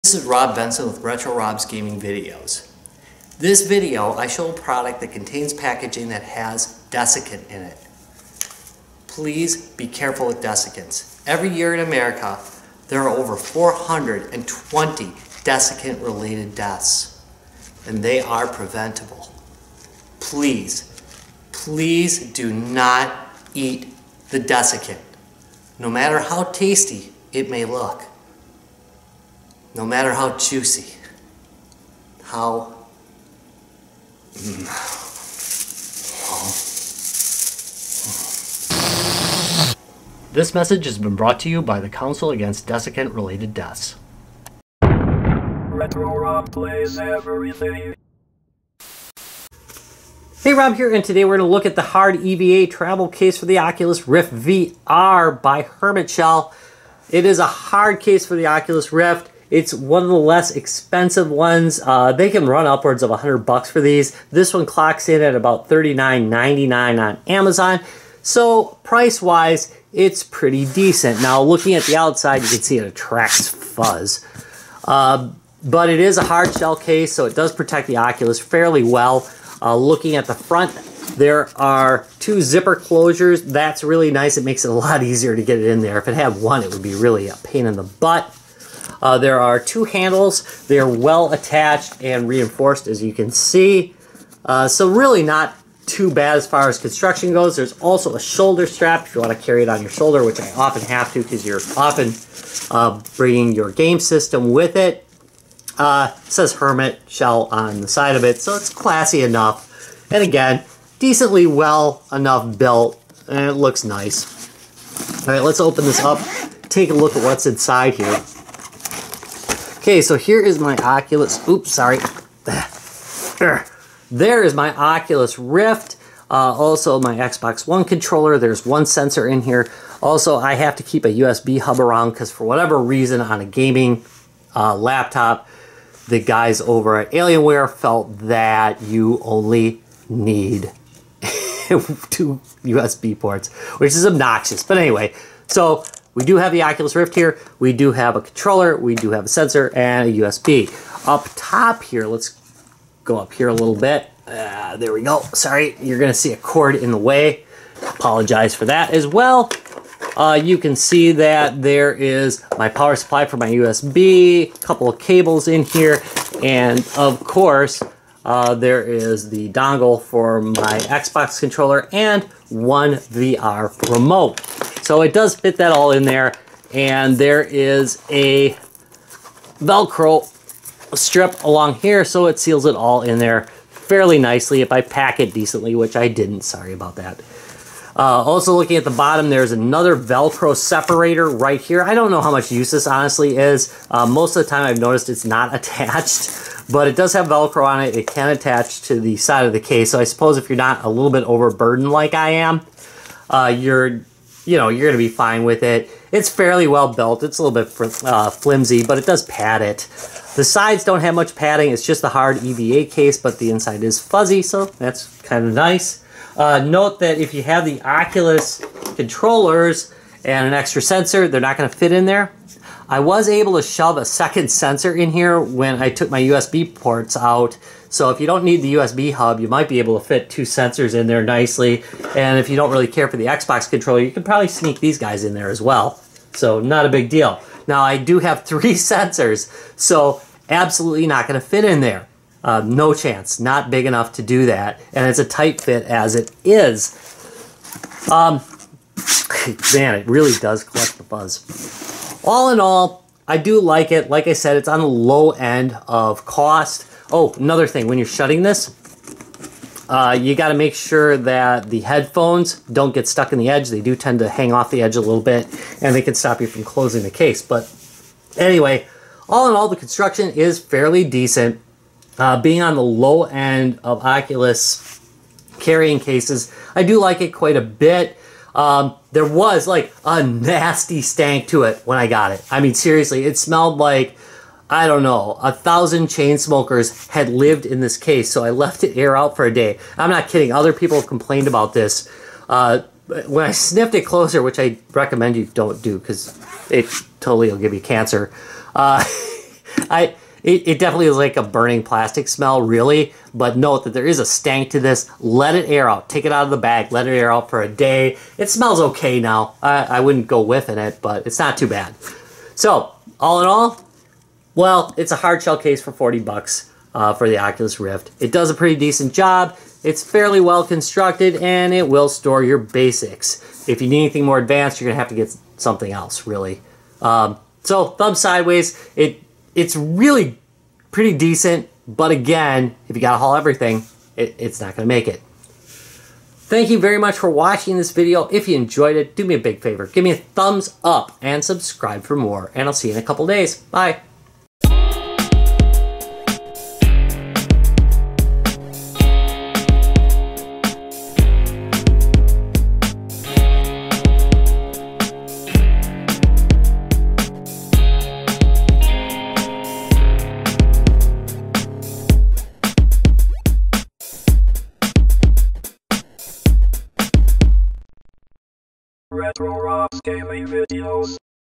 This is Rob Benson with Retro Rob's Gaming Videos. This video, I show a product that contains packaging that has desiccant in it. Please be careful with desiccants. Every year in America, there are over 420 desiccant-related deaths, and they are preventable. Please, please do not eat the desiccant, no matter how tasty it may look. No matter how juicy, This message has been brought to you by the Council Against Desiccant-Related Deaths. Retro Rob plays everything. Hey, Rob here, and today we're going to look at the Hard EVA travel case for the Oculus Rift VR by Hermit Shell. It is a hard case for the Oculus Rift. It's one of the less expensive ones. They can run upwards of $100 for these. This one clocks in at about $39.99 on Amazon. So price-wise, it's pretty decent. Now, looking at the outside, you can see it attracts fuzz. But it is a hard shell case, so it does protect the Oculus fairly well. Looking at the front, there are two zipper closures. That's really nice. It makes it a lot easier to get it in there. If it had one, it would be really a pain in the butt. There are two handles. They're well attached and reinforced, as you can see. So really not too bad as far as construction goes. There's also a shoulder strap if you want to carry it on your shoulder, which I often have to because you're often bringing your game system with it. It says Hermit Shell on the side of it, so it's classy enough. And again, decently well enough built, and it looks nice. All right, let's open this up, take a look at what's inside here. Okay, so here is my Oculus, oops, sorry. There is my Oculus Rift, also my Xbox One controller. There's one sensor in here. Also, I have to keep a USB hub around because for whatever reason on a gaming laptop, the guys over at Alienware felt that you only need 2 USB ports, which is obnoxious. But anyway, so we do have the Oculus Rift here, we do have a controller, we do have a sensor, and a USB. Up top here, let's go up here a little bit. There we go. Sorry, you're going to see a cord in the way. Apologize for that as well. You can see that there is my power supply for my USB, a couple of cables in here, and of course, there is the dongle for my Xbox controller and one VR remote. So it does fit that all in there, and there is a Velcro strip along here, so it seals it all in there fairly nicely if I pack it decently, which I didn't. Sorry about that. Also looking at the bottom, there's another Velcro separator right here. I don't know how much use this honestly is. Most of the time I've noticed it's not attached, but it does have Velcro on it. It can attach to the side of the case. So I suppose if you're not a little bit overburdened like I am, you're going to be fine with it. It's fairly well built. It's a little bit flimsy, but it does pad it. The sides don't have much padding. It's just a hard EVA case, but the inside is fuzzy, so that's kind of nice. Note that if you have the Oculus controllers and an extra sensor, they're not going to fit in there. I was able to shove a second sensor in here when I took my USB ports out. So if you don't need the USB hub, you might be able to fit 2 sensors in there nicely. And if you don't really care for the Xbox controller, you can probably sneak these guys in there as well. So not a big deal. Now I do have 3 sensors, so absolutely not going to fit in there. No chance. Not big enough to do that. And it's a tight fit as it is. Man, it really does collect the buzz. All in all, I do like it. Like I said, it's on the low end of cost. Oh, another thing, when you're shutting this, you got to make sure that the headphones don't get stuck in the edge. They do tend to hang off the edge a little bit, and they can stop you from closing the case. But anyway, all in all, the construction is fairly decent. Being on the low end of Oculus carrying cases, I do like it quite a bit. There was like a nasty stank to it when I got it. I mean, seriously, it smelled like, I don't know, 1,000 chain smokers had lived in this case, so I left it air out for a day. I'm not kidding. Other people have complained about this. When I sniffed it closer, which I recommend you don't do because it totally will give you cancer, It definitely is like a burning plastic smell, really. But note that there is a stank to this. Let it air out. Take it out of the bag. Let it air out for a day. It smells okay now. I wouldn't go whiffing it, but it's not too bad. So, all in all, well, it's a hard shell case for 40 bucks for the Oculus Rift. It does a pretty decent job. It's fairly well constructed, and it will store your basics. If you need anything more advanced, you're going to have to get something else, really. So, thumb sideways, it's really pretty decent, but again, if you gotta haul everything, it's not gonna make it. Thank you very much for watching this video. If you enjoyed it, do me a big favor. Give me a thumbs up and subscribe for more, and I'll see you in a couple days. Bye. Retro Rocks Gaming Videos.